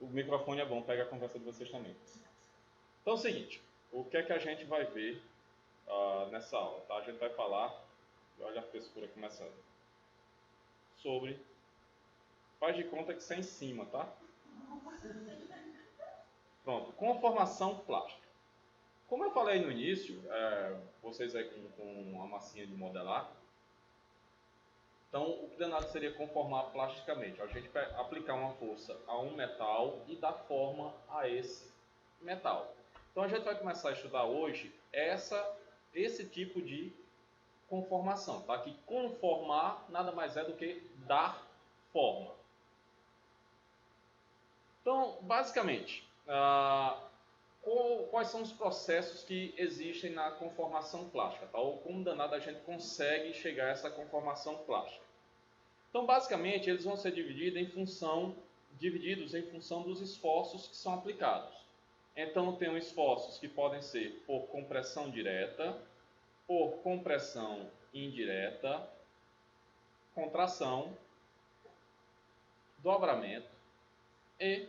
microfone é bom, pega a conversa de vocês também. Então é o seguinte, o que é que a gente vai ver nessa aula? Tá? A gente vai falar, olha a frescura começando, sobre, faz de conta que isso é em cima, tá? Pronto, conformação plástica. Como eu falei no início, vocês aí com a massinha de modelar, então o que danado seria conformar plasticamente? A gente aplicar uma força a um metal e dar forma a esse metal. Então a gente vai começar a estudar hoje esse tipo de conformação, tá? Que conformar nada mais é do que dar forma. Então, basicamente, quais são os processos que existem na conformação plástica, tá? Ou como danado a gente consegue chegar a essa conformação plástica. Então, basicamente, eles vão ser divididos em função dos esforços que são aplicados. Então, tem esforços que podem ser por compressão direta, por compressão indireta, contração, dobramento e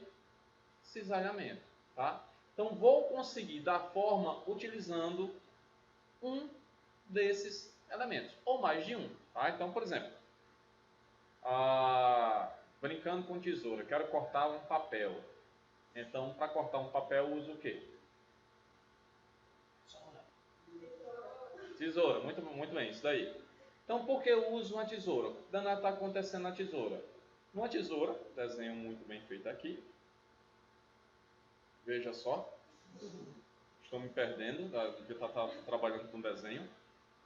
cisalhamento, tá? Então, vou conseguir dar forma utilizando um desses elementos, ou mais de um, tá? Então, por exemplo, brincando com tesoura, quero cortar um papel. Então, para cortar um papel, eu uso o quê? Tesoura, muito, muito bem, isso daí. Então, por que eu uso uma tesoura? O que danado está acontecendo na tesoura? Uma tesoura, desenho muito bem feito aqui. Veja só. Estou me perdendo, porque eu estava trabalhando com desenho.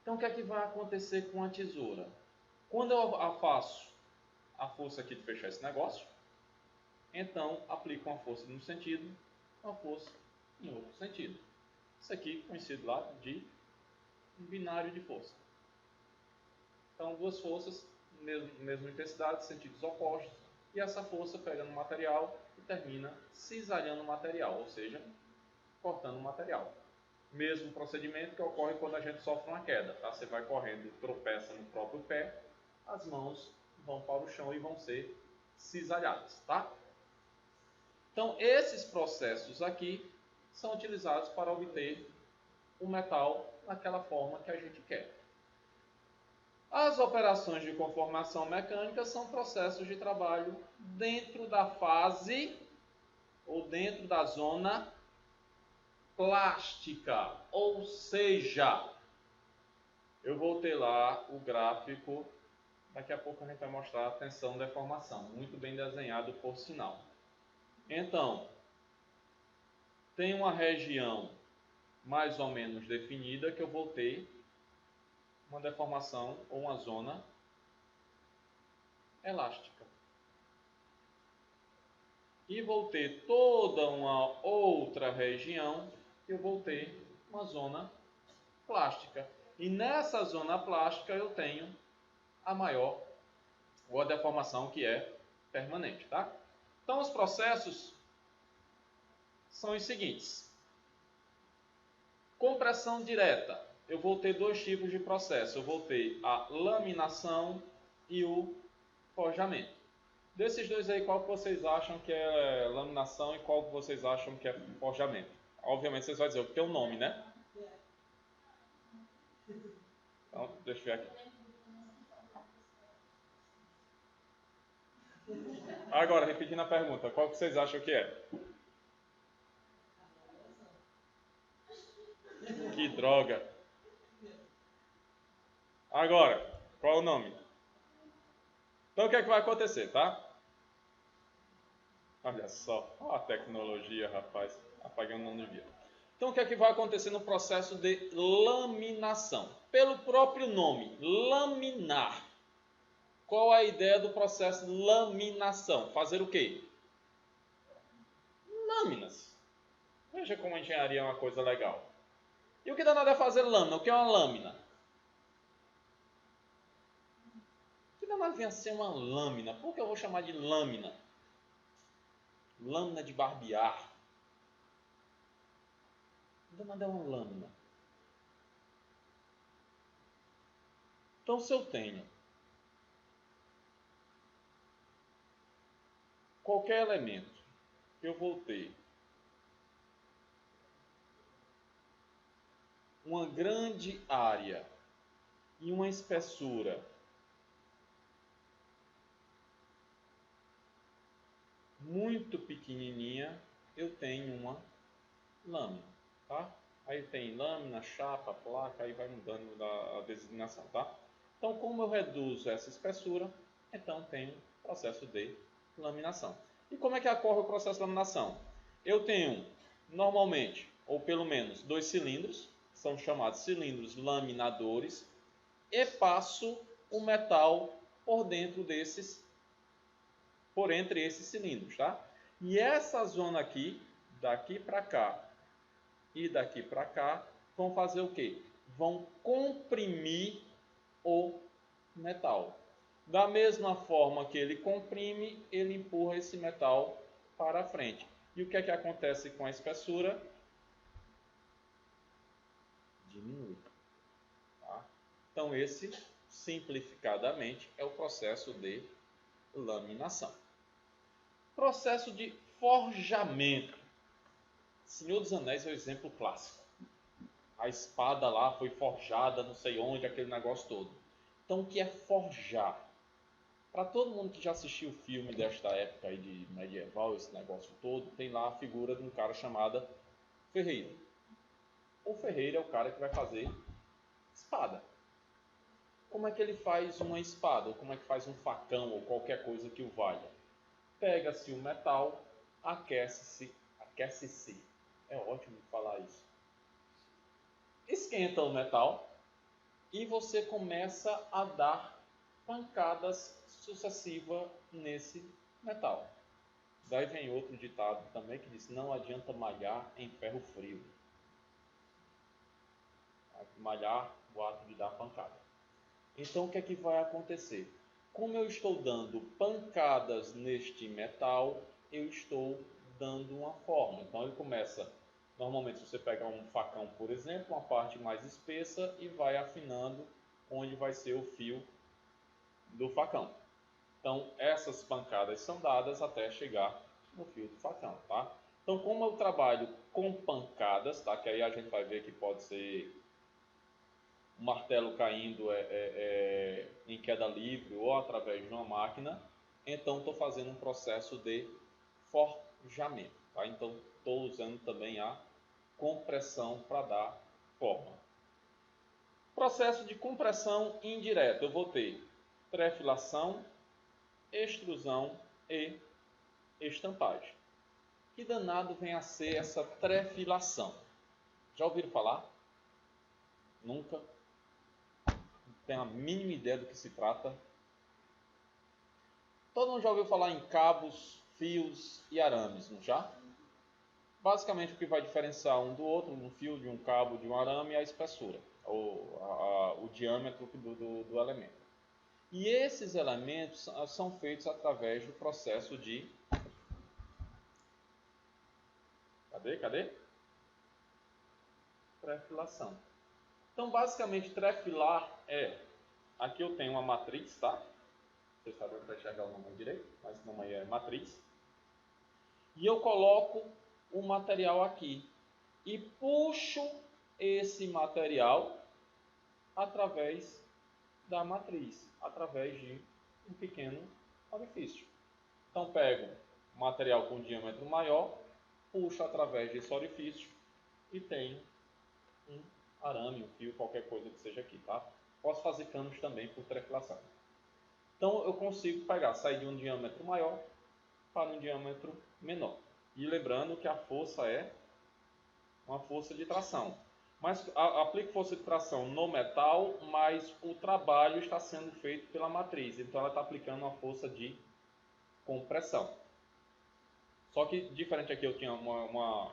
Então, o que é que vai acontecer com a tesoura? Quando eu faço a força aqui de fechar esse negócio, então aplico uma força num sentido, uma força em outro sentido. Isso aqui é conhecido lá de binário de força. Então, duas forças, mesma intensidade, sentidos opostos, e essa força pega no material e termina cisalhando o material, ou seja, cortando o material. Mesmo procedimento que ocorre quando a gente sofre uma queda, tá? Você vai correndo e tropeça no próprio pé, as mãos vão para o chão e vão ser cisalhadas, tá? Então, esses processos aqui são utilizados para obter o metal naquela forma que a gente quer. As operações de conformação mecânica são processos de trabalho dentro da fase ou dentro da zona plástica, ou seja, eu vou ter lá o gráfico, daqui a pouco a gente vai mostrar a tensão deformação, muito bem desenhado por sinal. Então, tem uma região mais ou menos definida que eu vou ter uma deformação ou uma zona elástica. E vou ter toda uma outra região que eu vou ter uma zona plástica. E nessa zona plástica eu tenho a maior, ou a deformação que é permanente, tá? Então os processos são os seguintes. Compressão direta. Eu vou ter dois tipos de processo. Eu vou ter a laminação e o forjamento. Desses dois aí, qual que vocês acham que é laminação e qual que vocês acham que é forjamento? Obviamente vocês vão dizer o que tem o nome, né? Então, deixa eu ver aqui. Agora, repetindo a pergunta, qual que vocês acham que é? Que droga! Agora, qual é o nome? Então, o que é que vai acontecer, tá? Olha só, a tecnologia, rapaz, apagando não devia. Então, o que é que vai acontecer no processo de laminação? Pelo próprio nome, laminar. Qual a ideia do processo de laminação? Fazer o quê? Lâminas. Veja como a engenharia é uma coisa legal. E o que danado é fazer lâmina? O que é uma lâmina? O que danado vem a ser uma lâmina? Por que eu vou chamar de lâmina? Lâmina de barbear. O que danado é uma lâmina? Então, se eu tenho qualquer elemento que eu vou ter uma grande área e uma espessura muito pequenininha, eu tenho uma lâmina, tá? Aí tem lâmina, chapa, placa, aí vai mudando a designação, tá? Então, como eu reduzo essa espessura, então tenho processo de laminação. E como é que ocorre o processo de laminação? Eu tenho, normalmente, ou pelo menos, 2 cilindros, são chamados cilindros laminadores, e passo o metal por dentro desses, por entre esses cilindros, tá? E essa zona aqui, daqui para cá e daqui para cá, vão fazer o quê? Vão comprimir o metal. Da mesma forma que ele comprime, ele empurra esse metal para frente. E o que é que acontece com a espessura? Diminui. Tá? Então esse, simplificadamente, é o processo de laminação. Processo de forjamento. Senhor dos Anéis é o exemplo clássico. A espada lá foi forjada, não sei onde, aquele negócio todo. Então, o que é forjar? Para todo mundo que já assistiu o filme desta época aí de medieval, esse negócio todo, tem lá a figura de um cara chamado ferreiro. O ferreiro é o cara que vai fazer espada. Como é que ele faz uma espada? Ou como é que faz um facão ou qualquer coisa que o valha? Pega-se o metal, aquece-se, é ótimo falar isso. Esquenta o metal e você começa a dar pancadas sucessivas nesse metal. Daí vem outro ditado também que diz: não adianta malhar em ferro frio. Malhar, o ato de dar pancada. Então o que é que vai acontecer? Como eu estou dando pancadas neste metal, eu estou dando uma forma. Então ele começa, normalmente se você pegar um facão, por exemplo, uma parte mais espessa e vai afinando onde vai ser o fio do facão. Então essas pancadas são dadas até chegar no fio do facão, tá? Então como eu trabalho com pancadas, tá? Que aí a gente vai ver que pode ser um martelo caindo em queda livre ou através de uma máquina, então estou fazendo um processo de forjamento. Tá? Então estou usando também a compressão para dar forma. Processo de compressão indireta. Eu vou ter trefilação, extrusão e estampagem. Que danado vem a ser essa trefilação? Já ouviram falar? Nunca? Tem a mínima ideia do que se trata. Todo mundo já ouviu falar em cabos, fios e arames, não já? Basicamente o que vai diferenciar um do outro, um fio de um cabo, de um arame, é a espessura, o diâmetro do elemento. E esses elementos são feitos através do processo de... Cadê? Trefilação. Então basicamente trefilar é... Aqui eu tenho uma matriz, tá? Vocês sabem para enxergar o nome direito, mas o nome é matriz. E eu coloco o material aqui e puxo esse material através da matriz, através de um pequeno orifício. Então pego o material com diâmetro maior, puxo através desse orifício e tenho um arame, um fio, qualquer coisa que seja aqui, tá? Posso fazer canos também por trefilação. Então eu consigo sair de um diâmetro maior para um diâmetro menor. E lembrando que a força é uma força de tração. Mas aplico força de tração no metal, mas o trabalho está sendo feito pela matriz. Então ela está aplicando uma força de compressão. Só que diferente aqui eu tinha uma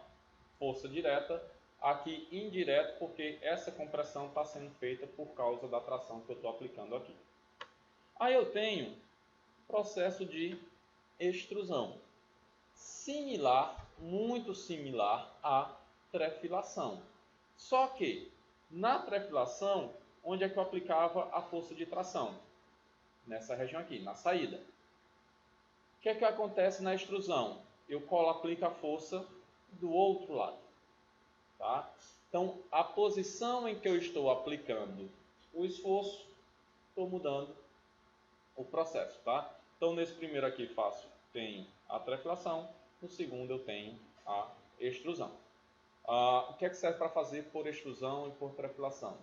força direta, aqui indireta, porque essa compressão está sendo feita por causa da tração que eu estou aplicando aqui. Aí eu tenho processo de extrusão. Similar, muito similar à trefilação. Só que, na trefilação, onde é que eu aplicava a força de tração? Nessa região aqui, na saída. O que é que acontece na extrusão? eu aplico a força do outro lado. Tá? Então, a posição em que eu estou aplicando o esforço, estou mudando o processo. Tá? Então, nesse primeiro aqui tenho a trefilação, no segundo eu tenho a extrusão. O que é que serve para fazer por extrusão e por trefilação?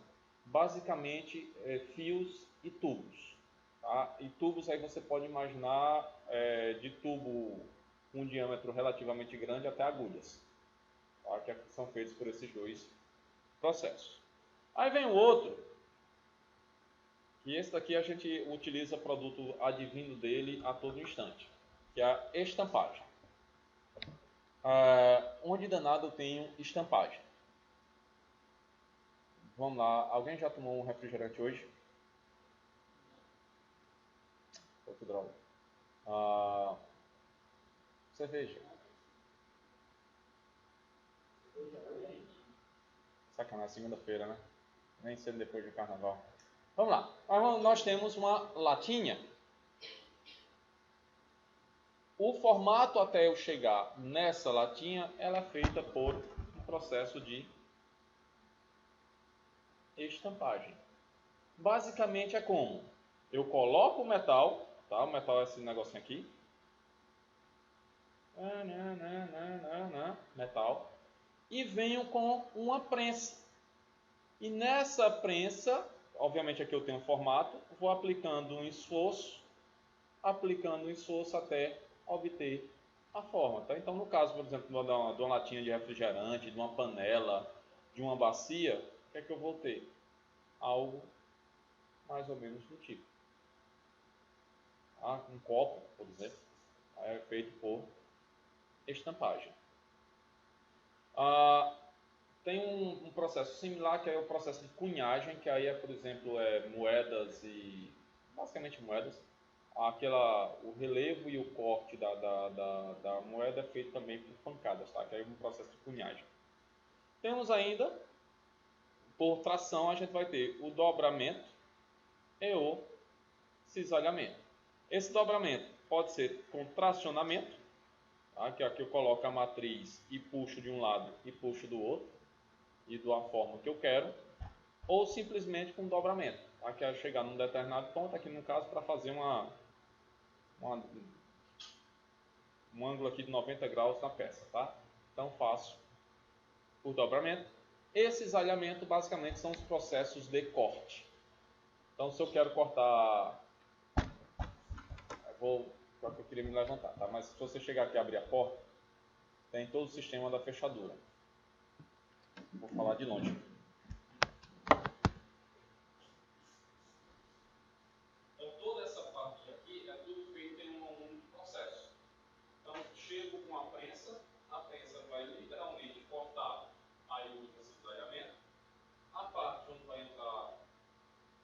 Basicamente, fios e tubos. Tá? E tubos aí você pode imaginar de tubo com um diâmetro relativamente grande até agulhas, tá? Que são feitos por esses dois processos. Aí vem o outro, que esse daqui a gente utiliza produto advindo dele a todo instante, que é a estampagem. Onde danado eu tenho estampagem? Vamos lá, alguém já tomou um refrigerante hoje? Que droga. Cerveja. Sacanagem, segunda-feira, né? Nem sendo depois do carnaval. Vamos lá. Nós temos uma latinha. O formato até eu chegar nessa latinha, ela é feita por um processo de estampagem. Basicamente é como? Eu coloco o metal, tá? O metal é esse negocinho aqui. Metal. E venho com uma prensa. E nessa prensa, obviamente aqui eu tenho um formato, vou aplicando um esforço até obter a forma. Tá? Então, no caso, por exemplo, de uma latinha de refrigerante, de uma panela, de uma bacia, o que é que eu vou ter? Algo mais ou menos do tipo. Um copo, por exemplo, é feito por estampagem. Tem um processo similar, que é o processo de cunhagem, que aí é, por exemplo, moedas e... basicamente moedas. O relevo e o corte da moeda é feito também por pancadas, tá? Que é um processo de cunhagem. Temos ainda, por tração, a gente vai ter o dobramento e o cisalhamento. Esse dobramento pode ser com tracionamento, tá? Que aqui eu coloco a matriz e puxo de um lado e puxo do outro, e da forma que eu quero, ou simplesmente com dobramento, tá? Que é chegar num determinado ponto, aqui no caso, para fazer um ângulo aqui de 90 graus na peça, tá? Então faço o dobramento. Esse cisalhamento basicamente são os processos de corte. Então, se eu quero cortar, só que eu queria me levantar, tá? Mas se você chegar aqui e abrir a porta, tem todo o sistema da fechadura. Vou falar de longe. Então, toda essa parte aqui é tudo feito em um único processo. Então, chego com a prensa vai literalmente cortar aí o cisalhamento. A parte onde vai entrar,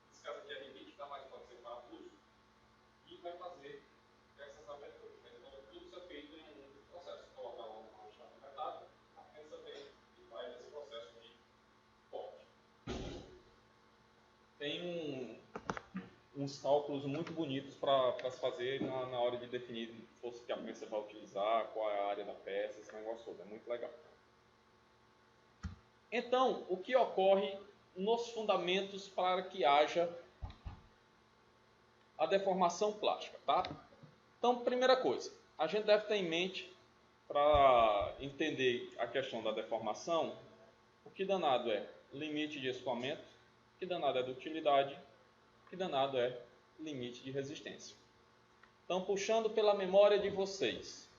nesse caso aqui é limite, tá? Mas pode ser parafuso, e vai fazer essas aberturas. Então, tudo isso é feito em um único processo. Colocar uma chave apertada, a prensa vem e faz esse processo de corte. Tem uns cálculos muito bonitos para se fazer na hora de definir a força que a prensa vai utilizar, qual é a área da peça, esse negócio todo. É muito legal. Então, o que ocorre nos fundamentos para que haja a deformação plástica, tá? Então, primeira coisa, a gente deve ter em mente, para entender a questão da deformação, o que danado é limite de escoamento, o que danado é dutilidade, o que danado é limite de resistência. Então, puxando pela memória de vocês,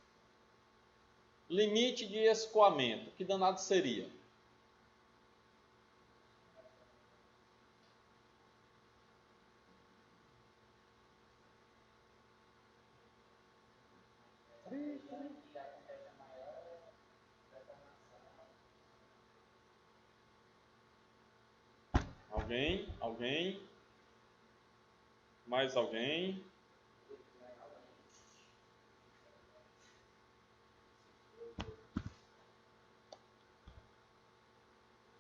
limite de escoamento, que danado seria? Alguém? Mais alguém?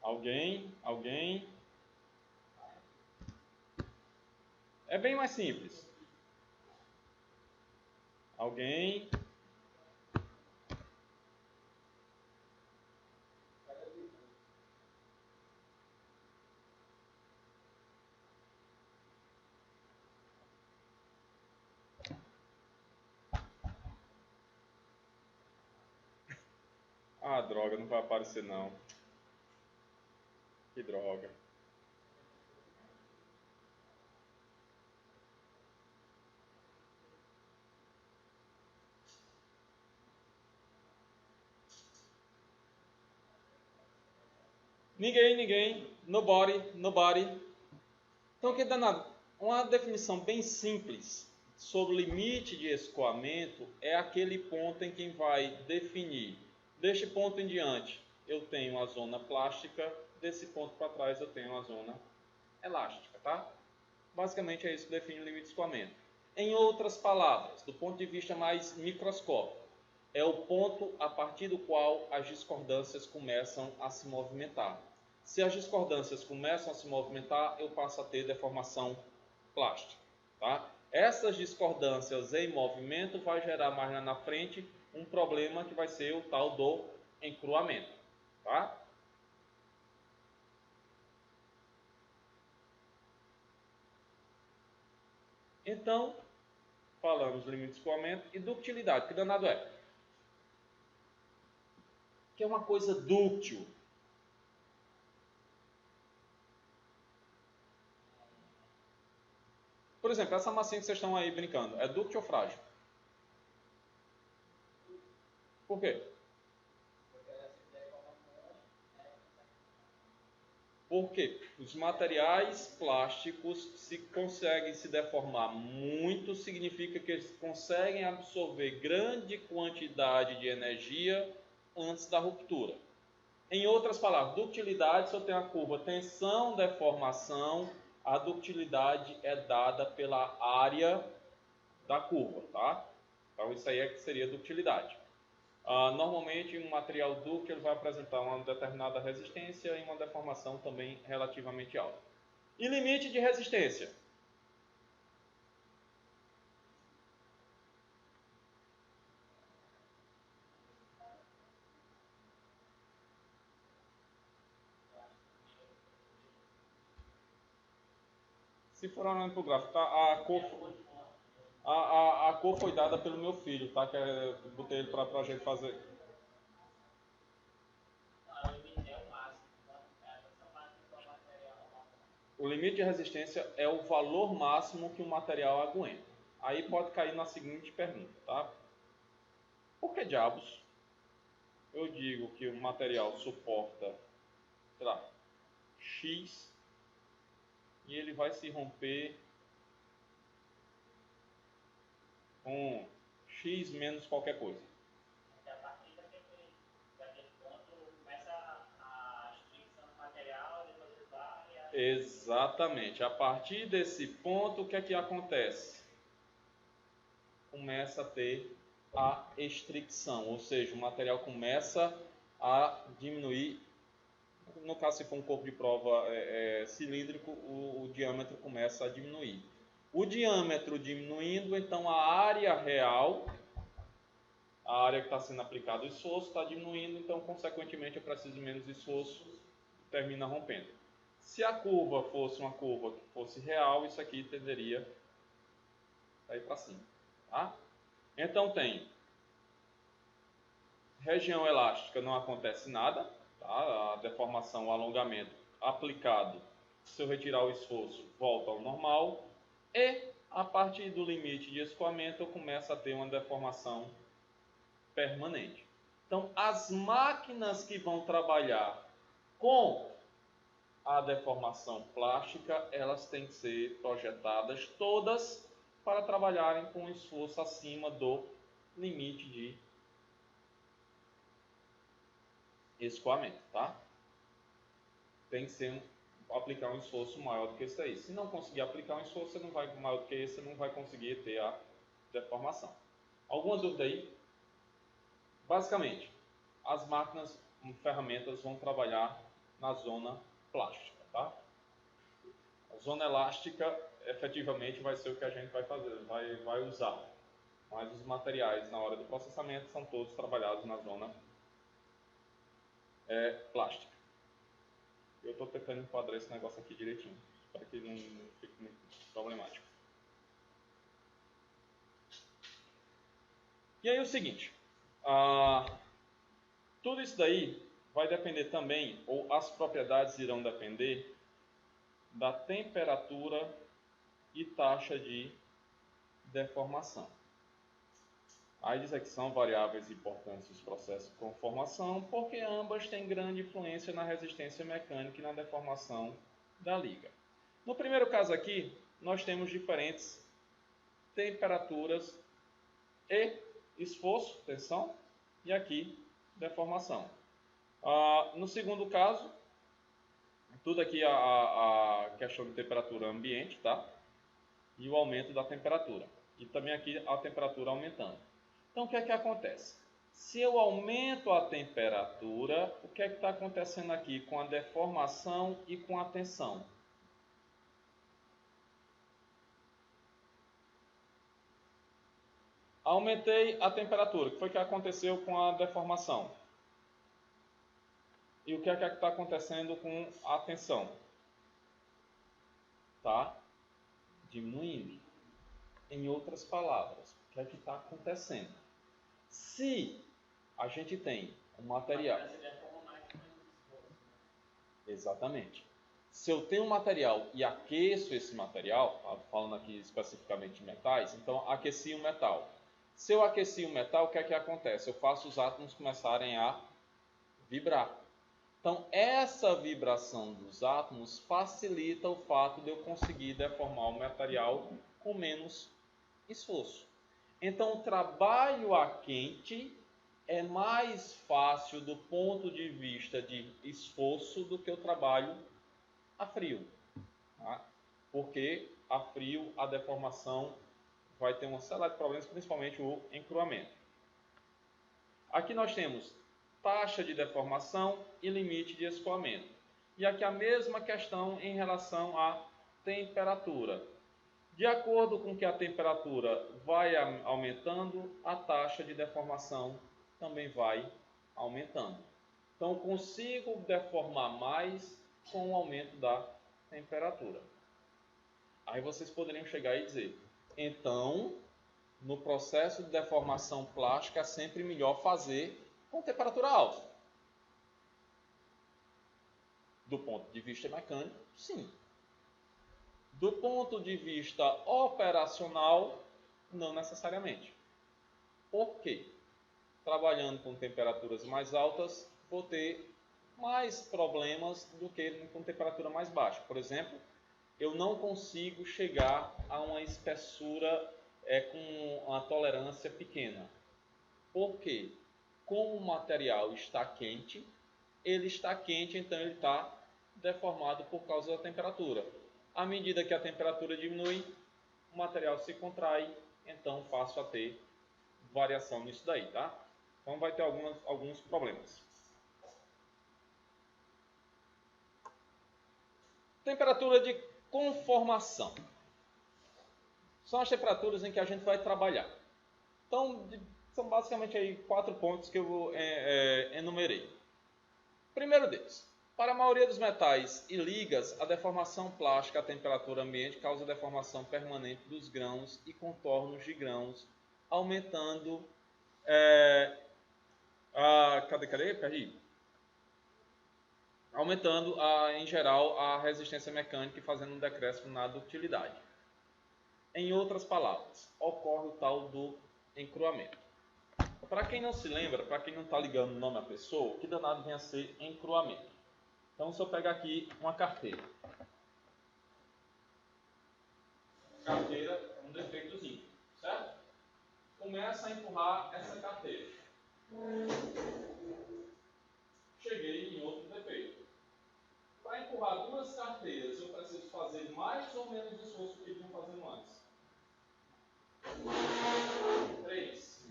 Alguém? É bem mais simples. Alguém? Ah, droga, não vai aparecer não. Que droga. Ninguém. Nobody. Então, que danado. Uma definição bem simples sobre o limite de escoamento é aquele ponto em que vai definir. Deste ponto em diante, eu tenho a zona plástica. Desse ponto para trás, eu tenho a zona elástica, tá? Basicamente é isso que define o limite de escoamento. Em outras palavras, do ponto de vista mais microscópico, é o ponto a partir do qual as discordâncias começam a se movimentar. Se as discordâncias começam a se movimentar, eu passo a ter deformação plástica. Tá? Essas discordâncias em movimento vai gerar mais lá na frente um problema que vai ser o tal do encruamento. Tá? Então, falamos limite de escoamento e ductilidade. Que danado é? Que é uma coisa dúctil. Por exemplo, essa massinha que vocês estão aí brincando, é dúctil ou frágil? Por quê? Porque os materiais plásticos, se conseguem se deformar muito, significa que eles conseguem absorver grande quantidade de energia antes da ruptura. Em outras palavras, ductilidade, se eu tenho a curva tensão-deformação, a ductilidade é dada pela área da curva, tá? Então isso aí é que seria ductilidade. Normalmente, um material dúctil vai apresentar uma determinada resistência e uma deformação também relativamente alta. E limite de resistência? Se for olhando para o gráfico, tá? A cor foi dada pelo meu filho, tá? Que eu botei ele para a gente fazer. O limite de resistência é o valor máximo que o material aguenta. Aí pode cair na seguinte pergunta, tá? Por que diabos eu digo que o material suporta, sei lá, X e ele vai se romper com X menos qualquer coisa? Porque a partir daquele ponto começa a restrição do material, depois ele vai e a... Exatamente. A partir desse ponto, o que é que acontece? Começa a ter a estricção, ou seja, o material começa a diminuir. No caso, se for um corpo de prova cilíndrico, o diâmetro começa a diminuir. O diâmetro diminuindo, então a área real, a área que está sendo aplicado o esforço, está diminuindo, então, consequentemente, eu preciso de menos esforço, termina rompendo. Se a curva fosse uma curva que fosse real, isso aqui tenderia a ir para cima. Tá? Então tem região elástica, não acontece nada, tá? A deformação, o alongamento aplicado, se eu retirar o esforço, volta ao normal. E a partir do limite de escoamento, eu começo a ter uma deformação permanente. Então, as máquinas que vão trabalhar com a deformação plástica, elas têm que ser projetadas todas para trabalharem com esforço acima do limite de escoamento, tá? Tem que ser aplicar um esforço maior do que esse aí. Se não conseguir aplicar um esforço você não vai, maior do que esse, você não vai conseguir ter a deformação. Alguma dúvida aí? Basicamente, as máquinas, ferramentas vão trabalhar na zona plástica, tá? A zona elástica, efetivamente, vai ser o que a gente vai fazer, vai usar. Mas os materiais, na hora do processamento, são todos trabalhados na zona plástica. Eu estou tentando enquadrar esse negócio aqui direitinho, para que não fique muito problemático. E aí o seguinte, Tudo isso daí vai depender também, ou as propriedades irão depender da temperatura e taxa de deformação. Aí diz que são variáveis importantes os processos de conformação, porque ambas têm grande influência na resistência mecânica e na deformação da liga. No primeiro caso aqui, nós temos diferentes temperaturas e esforço, tensão, e aqui deformação. No segundo caso, tudo aqui a questão de temperatura ambiente, tá? E o aumento da temperatura. E também aqui a temperatura aumentando. Então, o que é que acontece? Se eu aumento a temperatura, o que é que está acontecendo aqui com a deformação e com a tensão? Aumentei a temperatura. O que foi que aconteceu com a deformação? E o que é que está acontecendo com a tensão? Está diminuindo. Em outras palavras, o que é que está acontecendo? Se a gente tem um material... Exatamente. Se eu tenho um material e aqueço esse material, falando aqui especificamente de metais, então aqueci o metal. Se eu aqueci o metal, o que é que acontece? Eu faço os átomos começarem a vibrar. Então, essa vibração dos átomos facilita o fato de eu conseguir deformar o material com menos esforço. Então, o trabalho a quente é mais fácil do ponto de vista de esforço do que o trabalho a frio. Tá? Porque a frio a deformação vai ter uma série de problemas, principalmente o encruamento. Aqui nós temos taxa de deformação e limite de escoamento. E aqui a mesma questão em relação à temperatura. De acordo com que a temperatura vai aumentando, a taxa de deformação também vai aumentando. Então, consigo deformar mais com o aumento da temperatura. Aí vocês poderiam chegar e dizer, então, no processo de deformação plástica é sempre melhor fazer com temperatura alta. Do ponto de vista mecânico, sim. Do ponto de vista operacional, não necessariamente. Por quê? Trabalhando com temperaturas mais altas, vou ter mais problemas do que com temperatura mais baixa. Por exemplo, eu não consigo chegar a uma espessura com uma tolerância pequena. Por quê? Como o material está quente, então ele está deformado por causa da temperatura. À medida que a temperatura diminui, o material se contrai, então passo a ter variação nisso daí, tá? Então vai ter alguns problemas. Temperatura de conformação. São as temperaturas em que a gente vai trabalhar. Então, são basicamente aí 4 pontos que eu enumerei. Primeiro deles, para a maioria dos metais e ligas, a deformação plástica à temperatura ambiente causa deformação permanente dos grãos e contornos de grãos, aumentando aumentando, em geral, a resistência mecânica e fazendo um decréscimo na ductilidade. Em outras palavras, ocorre o tal do encruamento. Para quem não se lembra, para quem não está ligando o nome à pessoa, o que danado vem a ser encruamento? Então, se eu pegar aqui uma carteira. Carteira é um defeitozinho, certo? Começa a empurrar essa carteira. Cheguei em outro defeito. Para empurrar 2 carteiras, eu preciso fazer mais ou menos esforço que vinham fazendo antes. 3,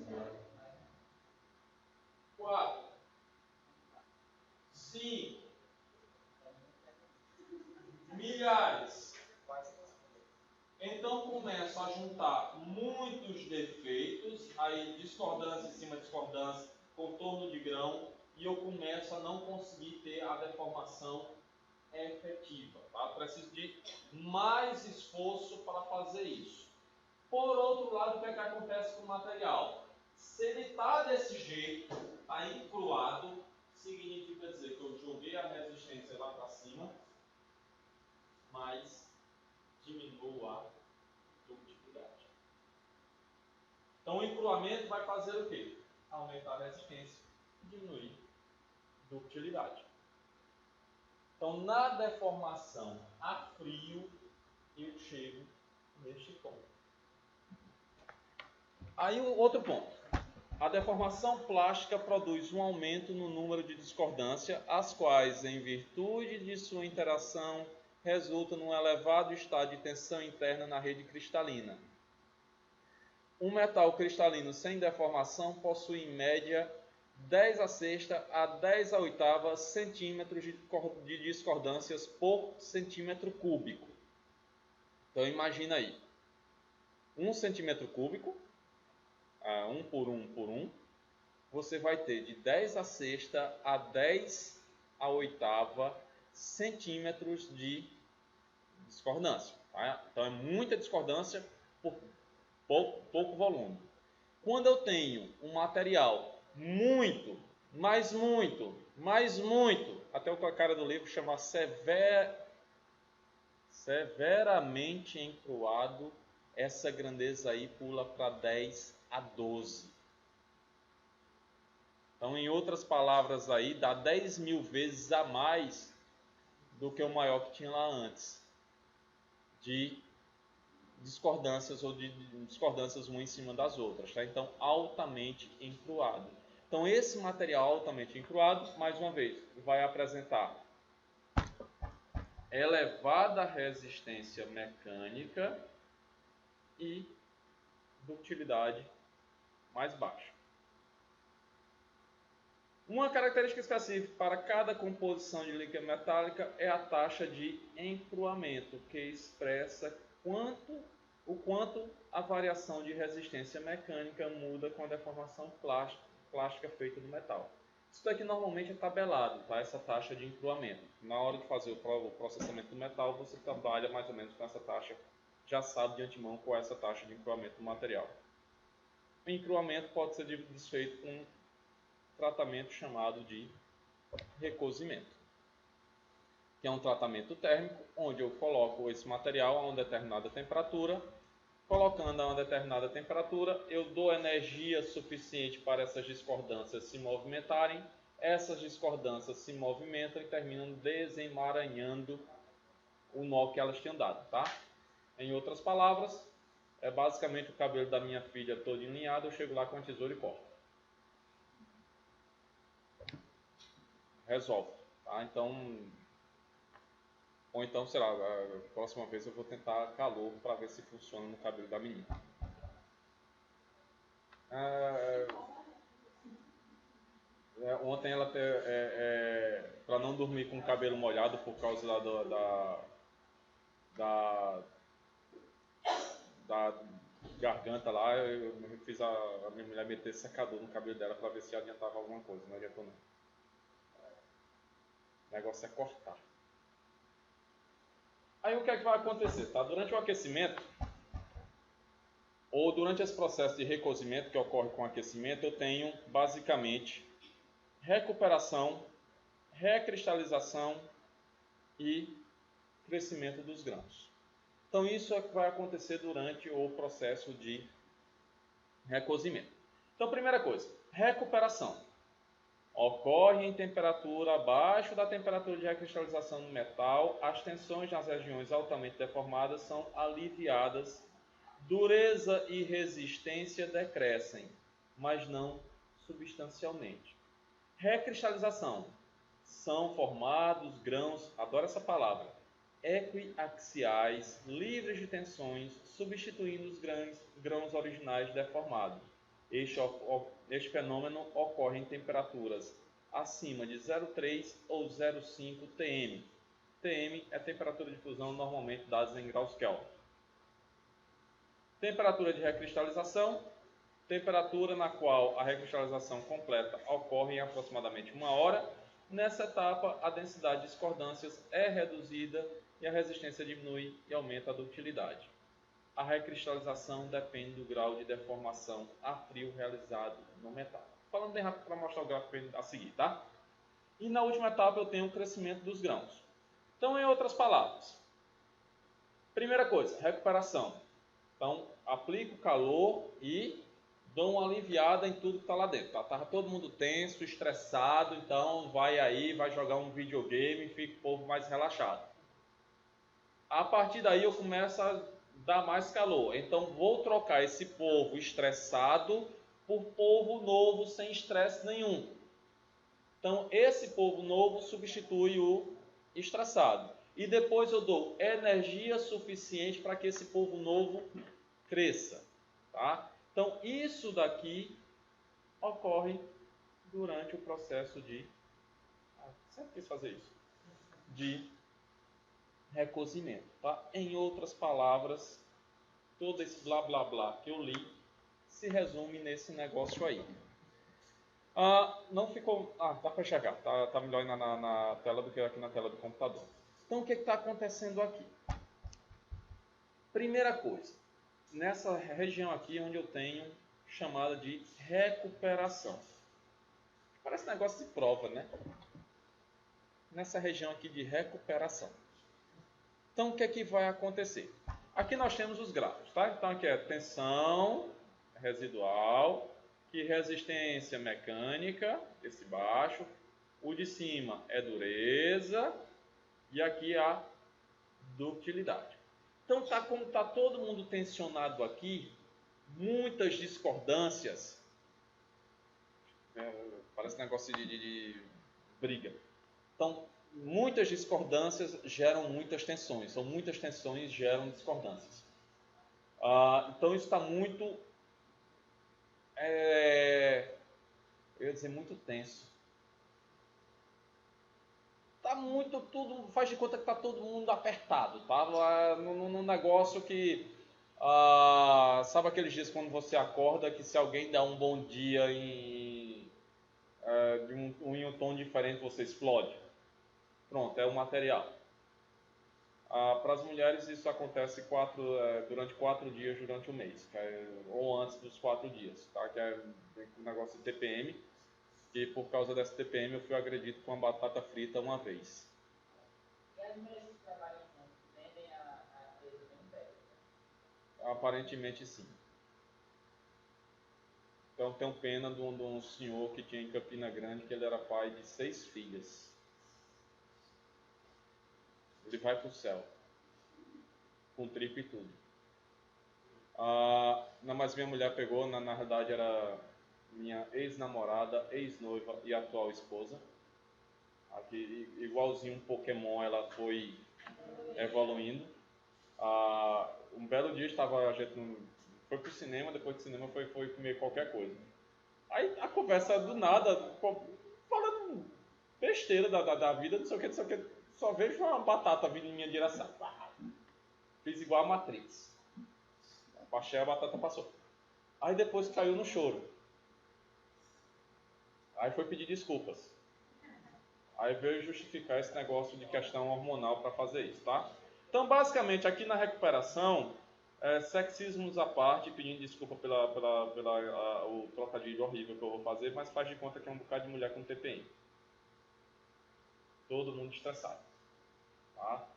4, 5, milhares. Então começo a juntar muitos defeitos, aí discordância em cima de discordância, contorno de grão, e eu começo a não conseguir ter a deformação efetiva. Tá? Preciso de mais esforço para fazer isso. Por outro lado, o que é que acontece com o material? Se ele está desse jeito, está encruado, encruamento vai fazer o quê? Aumentar a resistência e diminuir a ductilidade. Então, na deformação a frio, eu chego neste ponto. Aí, um outro ponto. A deformação plástica produz um aumento no número de discordâncias, as quais, em virtude de sua interação, resultam num elevado estado de tensão interna na rede cristalina. Um metal cristalino sem deformação possui, em média, 10 a sexta a 10 a oitava centímetros de discordâncias por centímetro cúbico. Então, imagina aí, 1 centímetro cúbico, 1 por 1 por 1, você vai ter de 10 a sexta a 10 a oitava centímetros de discordância. Tá? Então, é muita discordância por pouco volume. Quando eu tenho um material muito, até o cara do livro chama severamente encruado, essa grandeza aí pula para 10 a 12. Então, em outras palavras aí, dá 10 mil vezes a mais do que o maior que tinha lá antes, de discordâncias ou de discordâncias uma em cima das outras, tá? Então, altamente encruado. Então, esse material altamente encruado, mais uma vez, vai apresentar elevada resistência mecânica e ductilidade mais baixa. Uma característica específica para cada composição de líquida metálica é a taxa de encruamento, que expressa o quanto a variação de resistência mecânica muda com a deformação plástica feita do metal. Isso daqui normalmente é tabelado, tá? Essa taxa de encruamento. Na hora de fazer o processamento do metal, você trabalha mais ou menos com essa taxa, já sabe de antemão qual é essa taxa de encruamento do material. O encruamento pode ser desfeito com um tratamento chamado de recozimento, que é um tratamento térmico, onde eu coloco esse material a uma determinada temperatura. Colocando a uma determinada temperatura, eu dou energia suficiente para essas discordâncias se movimentarem. Essas discordâncias se movimentam e terminam desemaranhando o nó que elas tinham dado, tá? Em outras palavras, é basicamente o cabelo da minha filha todo enlinhado, eu chego lá com a tesoura e corto. Resolve, tá? Então, ou então, sei lá, a próxima vez eu vou tentar calor para ver se funciona no cabelo da menina. Ontem ela para não dormir com o cabelo molhado por causa da garganta lá, eu fiz a minha mulher meter secador no cabelo dela para ver se adiantava alguma coisa. Não adiantou não. O negócio é cortar. Aí o que é que vai acontecer? Tá? Durante o aquecimento, ou durante esse processo de recozimento que ocorre com o aquecimento, eu tenho basicamente recuperação, recristalização e crescimento dos grãos. Então isso é que vai acontecer durante o processo de recozimento. Então, primeira coisa, recuperação. Ocorre em temperatura abaixo da temperatura de recristalização do metal, as tensões nas regiões altamente deformadas são aliviadas, dureza e resistência decrescem, mas não substancialmente. Recristalização. São formados grãos, adoro essa palavra, equiaxiais, livres de tensões, substituindo os grãos originais deformados. Este fenômeno ocorre em temperaturas acima de 0,3 ou 0,5 TM. TM é a temperatura de fusão normalmente dada em graus Kelvin. Temperatura de recristalização. Temperatura na qual a recristalização completa ocorre em aproximadamente 1 hora. Nessa etapa, a densidade de discordâncias é reduzida e a resistência diminui e aumenta a ductilidade. A recristalização depende do grau de deformação a frio realizado no metal. Falando bem rápido para mostrar o gráfico a seguir, tá? E na última etapa eu tenho o crescimento dos grãos. Então, em outras palavras, primeira coisa, recuperação. Então, aplico calor e dão uma aliviada em tudo que está lá dentro. Estava todo mundo tenso, estressado, então vai jogar um videogame e fica o povo mais relaxado. A partir daí eu começo a dar mais calor. Então vou trocar esse povo estressado por povo novo sem estresse nenhum. Então esse povo novo substitui o estressado. E depois eu dou energia suficiente para que esse povo novo cresça. Tá? Então isso daqui ocorre durante o processo de... sempre quis fazer isso. De recozimento. Tá? Em outras palavras, todo esse blá blá blá que eu li se resume nesse negócio aí. Não ficou... dá para enxergar. Tá melhor na tela do que aqui na tela do computador. Então, o que está acontecendo aqui? Primeira coisa, nessa região aqui onde eu tenho chamada de recuperação. Parece negócio de prova, né? Nessa região aqui de recuperação. Então, o que é que vai acontecer? Aqui nós temos os graus, tá? Então, aqui é tensão residual, que resistência mecânica, esse baixo. O de cima é dureza e aqui a ductilidade. Então, como está todo mundo tensionado aqui, muitas discordâncias, parece negócio de briga. Então, muitas discordâncias geram muitas tensões, ou muitas tensões geram discordâncias. Então, isso está muito, eu ia dizer muito tenso. Tá muito tudo, faz de conta que tá todo mundo apertado, tá? Num negócio que, sabe aqueles dias quando você acorda que se alguém dá um bom dia em um tom diferente você explode? Pronto, é o material. Para as mulheres isso acontece durante 4 dias durante o mês, ou antes dos 4 dias, tá? Que é um negócio de TPM. E por causa dessa TPM eu fui agredido com uma batata frita uma vez. E as mulheres que trabalham junto tendem a ter o mesmo pé? Aparentemente sim. Então tenho pena de um senhor que tinha em Campina Grande, que ele era pai de 6 filhas. Ele vai para o céu. Com tripa e tudo. Não, mas minha mulher pegou, na verdade era minha ex-namorada, ex-noiva e atual esposa. Aqui, igualzinho um Pokémon, ela foi evoluindo. Um belo dia a gente foi pro cinema, depois do cinema foi comer qualquer coisa. Aí a conversa do nada, falando besteira da vida, não sei o que, só vejo uma batata vindo em minha direção. Fiz igual a Matrix. Baixei, a batata passou. Aí depois caiu no choro. Aí foi pedir desculpas. Aí veio justificar esse negócio de questão hormonal para fazer isso, tá? Então, basicamente, aqui na recuperação, sexismos à parte, pedindo desculpa o trocadilho horrível que eu vou fazer, mas faz de conta que é um bocado de mulher com TPM. Todo mundo estressado. Tá?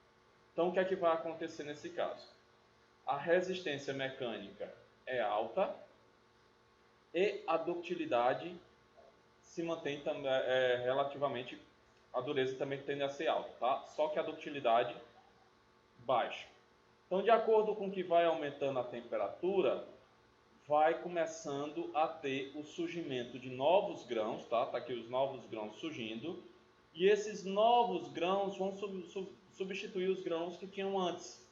Então, o que é que vai acontecer nesse caso? A resistência mecânica é alta e a ductilidade se mantém relativamente, a dureza também tende a ser alta, tá? Só que a ductilidade baixa. Então, de acordo com que vai aumentando a temperatura, vai começando a ter o surgimento de novos grãos, tá? Tá aqui os novos grãos surgindo, e esses novos grãos vão substituir os grãos que tinham antes.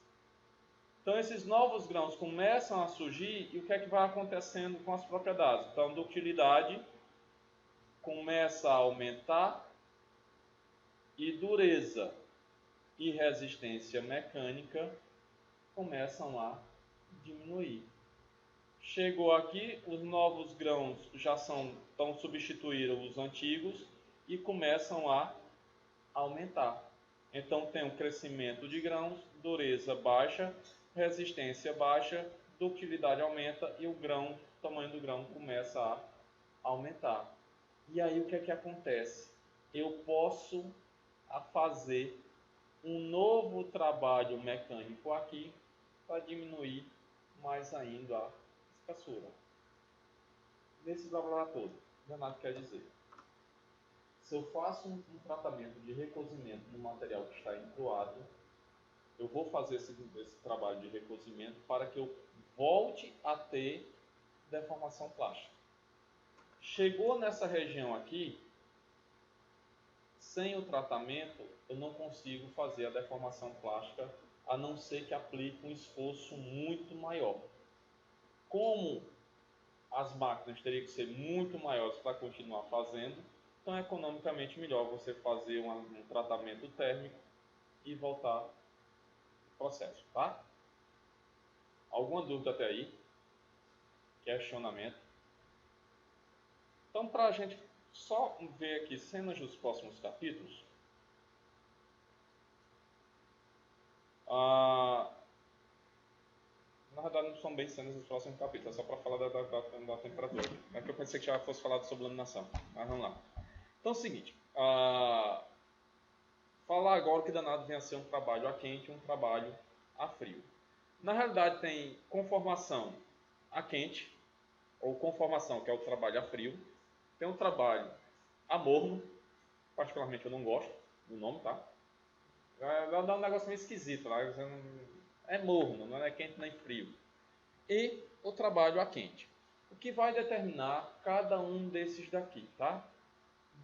Então, esses novos grãos começam a surgir e o que é que vai acontecendo com as propriedades? Então, a ductilidade começa a aumentar e dureza e resistência mecânica começam a diminuir. Chegou aqui, os novos grãos já estão substituindo os antigos e começam a aumentar. Então tem um crescimento de grãos, dureza baixa, resistência baixa, ductilidade aumenta e o tamanho do grão começa a aumentar. E aí o que é que acontece? Eu posso fazer um novo trabalho mecânico aqui para diminuir mais ainda a espessura. nesse blá blá blá todo. Danado quer dizer. Se eu faço um tratamento de recozimento no material que está encruado, eu vou fazer esse trabalho de recozimento para que eu volte a ter deformação plástica. Chegou nessa região aqui, sem o tratamento, eu não consigo fazer a deformação plástica, a não ser que aplique um esforço muito maior. Como as máquinas teriam que ser muito maiores para continuar fazendo, então é economicamente melhor você fazer um tratamento térmico e voltar ao processo, tá? Alguma dúvida até aí? Questionamento? Então, para a gente só ver aqui cenas dos próximos capítulos, na verdade não são bem cenas dos próximos capítulos, é só para falar da temperatura. É que eu pensei que já fosse falado sobre laminação, mas vamos lá. Então é o seguinte, falar agora que danado vem a ser um trabalho a quente e um trabalho a frio. Na realidade tem conformação a quente, ou conformação, que é o trabalho a frio. Tem um trabalho a morno, particularmente eu não gosto do nome, tá? Dá um negócio meio esquisito lá, é morno, não é quente nem frio. E o trabalho a quente. O que vai determinar cada um desses daqui, tá?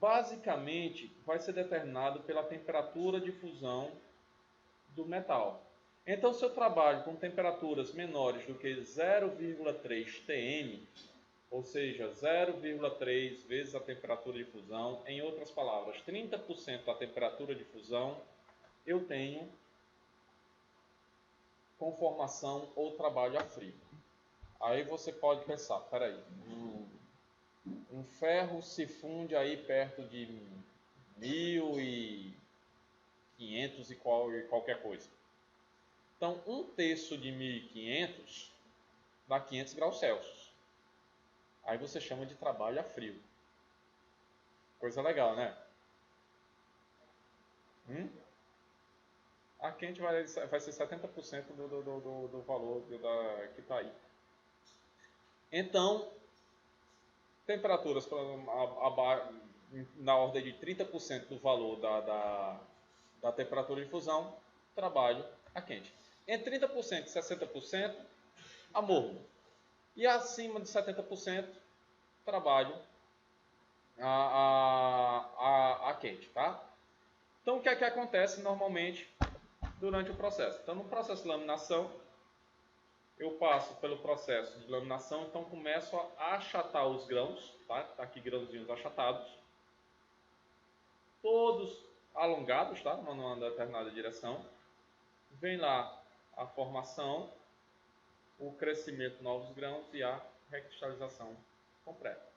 Basicamente, vai ser determinado pela temperatura de fusão do metal. Então, se eu trabalho com temperaturas menores do que 0,3 TM, ou seja, 0,3 vezes a temperatura de fusão, em outras palavras, 30% da temperatura de fusão, eu tenho conformação ou trabalho a frio. Aí você pode pensar, peraí, um ferro se funde aí perto de 1.500 e qualquer coisa. Então, 1/3 de 1.500 dá 500 graus Celsius. Aí você chama de trabalho a frio. Coisa legal, né? A quente vai ser 70% do valor que está aí. Então, temperaturas na ordem de 30% do valor da temperatura de fusão, trabalho a quente. Entre 30% e 60%, a morno. E acima de 70%, trabalho a quente, tá? Então, o que é que acontece normalmente durante o processo? Então, no processo de laminação, eu passo pelo processo de laminação, então começo a achatar os grãos, tá? Tá aqui grãozinhos achatados, todos alongados, tá? Numa determinada direção. Vem lá a formação, o crescimento de novos grãos e a recristalização completa.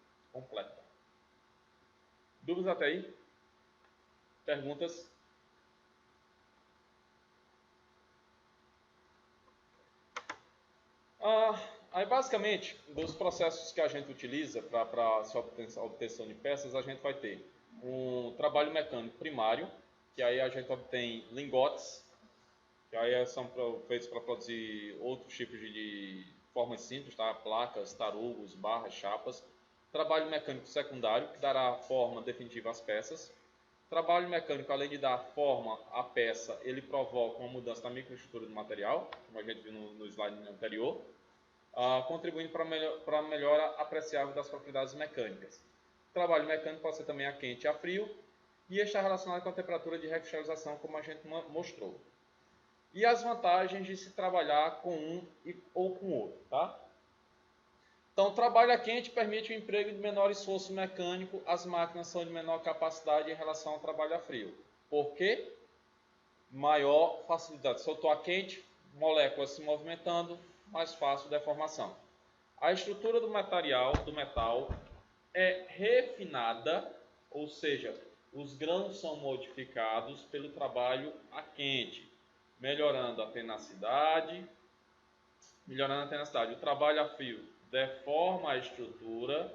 Dúvidas até aí? Perguntas? Aí basicamente, dos processos que a gente utiliza para a obtenção de peças, a gente vai ter um trabalho mecânico primário, que aí a gente obtém lingotes, que aí são feitos para produzir outros tipos de formas simples, tá? Placas, tarugos, barras, chapas. Trabalho mecânico secundário, que dará forma definitiva às peças. Trabalho mecânico, além de dar forma à peça, ele provoca uma mudança na microestrutura do material, como a gente viu no slide anterior, contribuindo para a melhora apreciável das propriedades mecânicas. O trabalho mecânico pode ser também a quente e a frio, e está relacionado com a temperatura de recristalização, como a gente mostrou. E as vantagens de se trabalhar com um ou com outro, tá? Então, o trabalho a quente permite o emprego de menor esforço mecânico, as máquinas são de menor capacidade em relação ao trabalho a frio. Por quê? Maior facilidade. Se eu estou a quente, moléculas se movimentando, mais fácil deformação. A estrutura do metal é refinada, ou seja, os grãos são modificados pelo trabalho a quente, melhorando a tenacidade. O trabalho a frio deforma a estrutura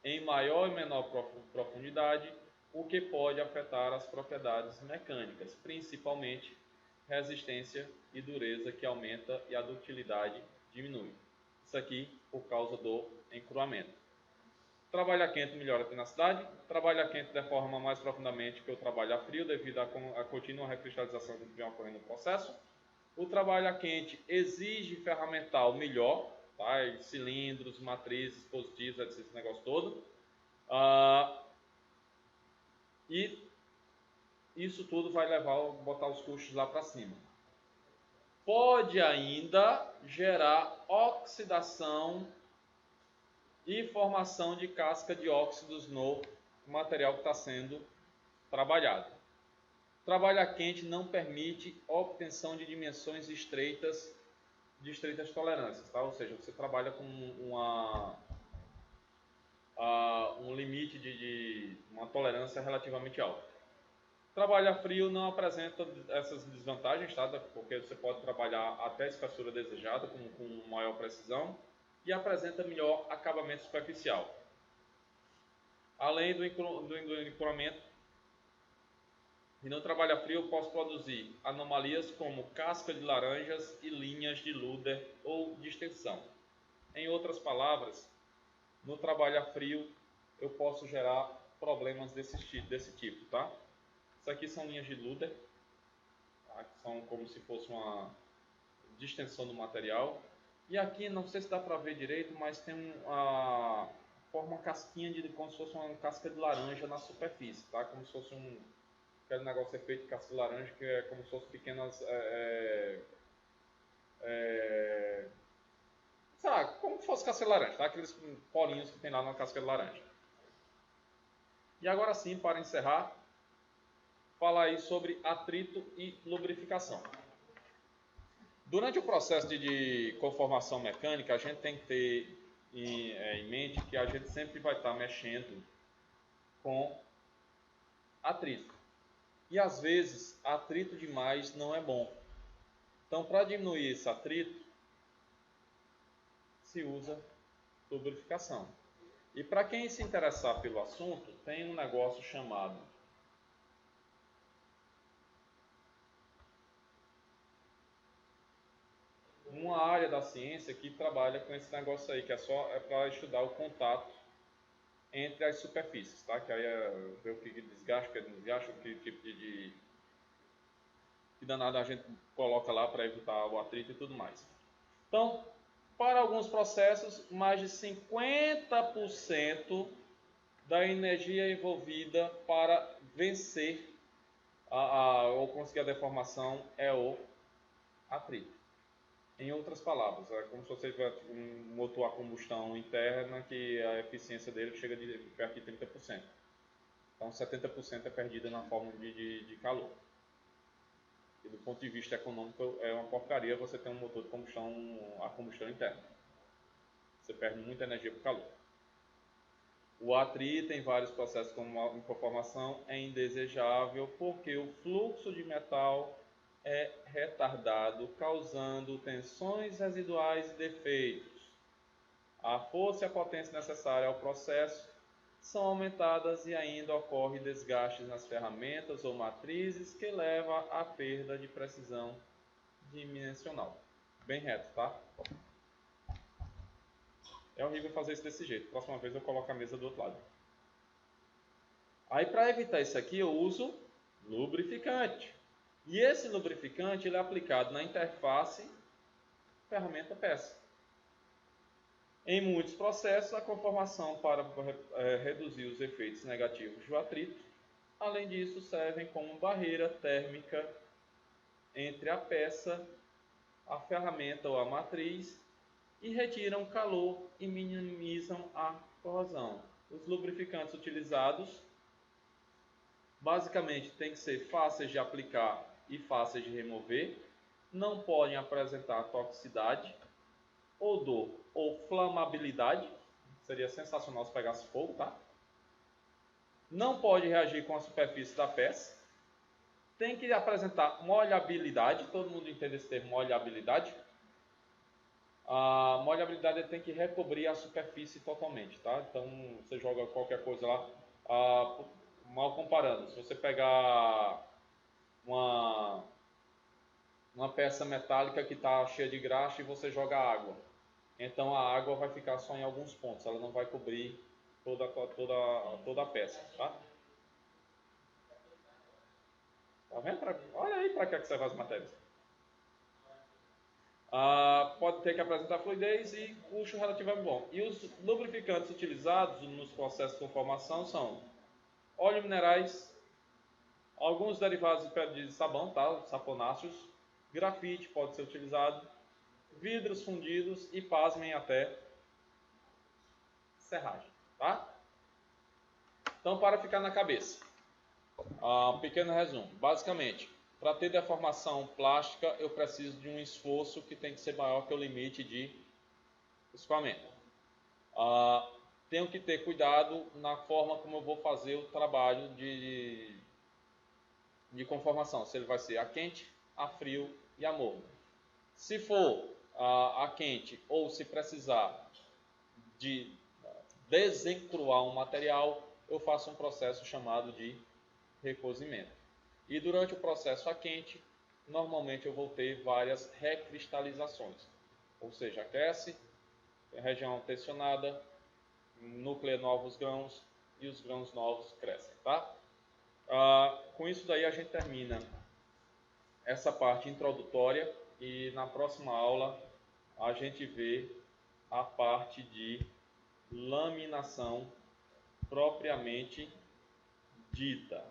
em maior e menor profundidade, o que pode afetar as propriedades mecânicas, principalmente resistência e dureza, que aumenta, e a ductilidade diminui. Isso aqui por causa do encruamento. Trabalho a quente melhora a tenacidade. Trabalho a quente deforma mais profundamente que o trabalho a frio devido à contínua recristalização que vem ocorrendo no processo. O trabalho a quente exige ferramental melhor, tá? Cilindros, matrizes, positivos, esse negócio todo. E isso tudo vai botar os custos lá para cima. Pode ainda gerar oxidação e formação de casca de óxidos no material que está sendo trabalhado. Trabalho a quente não permite obtenção de dimensões estreitas, de estreitas tolerâncias, tá? Ou seja, você trabalha com um limite de uma tolerância relativamente alta. Trabalho a frio não apresenta essas desvantagens, tá? Porque você pode trabalhar até a espessura desejada com maior precisão e apresenta melhor acabamento superficial. Além do encuramento, e no trabalho a frio eu posso produzir anomalias como casca de laranjas e linhas de Luder ou distensão. Em outras palavras, no trabalho a frio eu posso gerar problemas desse tipo, tá? Isso aqui são linhas de Luder, tá? Que são como se fosse uma distensão do material. E aqui, não sei se dá para ver direito, mas tem forma uma casquinha como se fosse uma casca de laranja na superfície, tá? Como se fosse aquele negócio feito de casca de laranja, que é como se fossem pequenas sabe, como se fosse casca de laranja, tá? Aqueles polinhos que tem lá na casca de laranja. E agora sim, para encerrar, falar aí sobre atrito e lubrificação. Durante o processo de conformação mecânica, a gente tem que ter em mente que a gente sempre vai estar mexendo com atrito. E às vezes, atrito demais não é bom. Então, para diminuir esse atrito, se usa lubrificação. E para quem se interessar pelo assunto, tem um negócio chamado uma área da ciência que trabalha com esse negócio aí, que é para estudar o contato entre as superfícies, tá? Que aí é ver o que desgasta, o que desgasta, o que tipo que danado a gente coloca lá para evitar o atrito e tudo mais. Então, para alguns processos, mais de 50% da energia envolvida para vencer ou conseguir a deformação é o atrito. Em outras palavras, é como se você tivesse um motor a combustão interna que a eficiência dele chega de perto de 30%. Então 70% é perdida na forma de calor. E do ponto de vista econômico é uma porcaria você ter um motor de combustão a combustão interna. Você perde muita energia por calor. O atrito em vários processos como conformação é indesejável porque o fluxo de metal é retardado, causando tensões residuais e defeitos. A força e a potência necessária ao processo são aumentadas e ainda ocorre desgastes nas ferramentas ou matrizes que leva à perda de precisão dimensional. Bem reto, tá? É horrível fazer isso desse jeito. Próxima vez eu coloco a mesa do outro lado. Aí para evitar isso aqui eu uso lubrificante. E esse lubrificante ele é aplicado na interface ferramenta-peça. Em muitos processos, a conformação para reduzir os efeitos negativos do atrito. Além disso, servem como barreira térmica entre a peça, a ferramenta ou a matriz e retiram calor e minimizam a corrosão. Os lubrificantes utilizados basicamente têm que ser fáceis de aplicar e fáceis de remover, não podem apresentar toxicidade, odor ou flamabilidade, seria sensacional se pegasse fogo, tá? Não pode reagir com a superfície da peça, tem que apresentar molhabilidade, todo mundo entende esse termo molhabilidade? A molhabilidade tem que recobrir a superfície totalmente, tá? Então você joga qualquer coisa lá, mal comparando, se você pegar uma peça metálica que está cheia de graxa e você joga água, então a água vai ficar só em alguns pontos, ela não vai cobrir toda a peça, tá? Tá vendo? Olha aí para que servem as matérias. Pode ter que apresentar fluidez e custo relativamente bom. E os lubrificantes utilizados nos processos de conformação são óleo minerais, alguns derivados de sabão, tá? Saponáceos, grafite pode ser utilizado, vidros fundidos e, pasmem, até serragem, tá? Então, para ficar na cabeça, um pequeno resumo. Basicamente, para ter deformação plástica, eu preciso de um esforço que tem que ser maior que o limite de escoamento. Tenho que ter cuidado na forma como eu vou fazer o trabalho de conformação. Se ele vai ser a quente, a frio e a morno. Se for a quente ou se precisar de desencruar um material, eu faço um processo chamado de recozimento. E durante o processo a quente, normalmente eu vou ter várias recristalizações. Ou seja, aquece, região tensionada, núcleo novos grãos e os grãos novos crescem, tá? Com isso daí a gente termina essa parte introdutória e na próxima aula a gente vê a parte de laminação propriamente dita.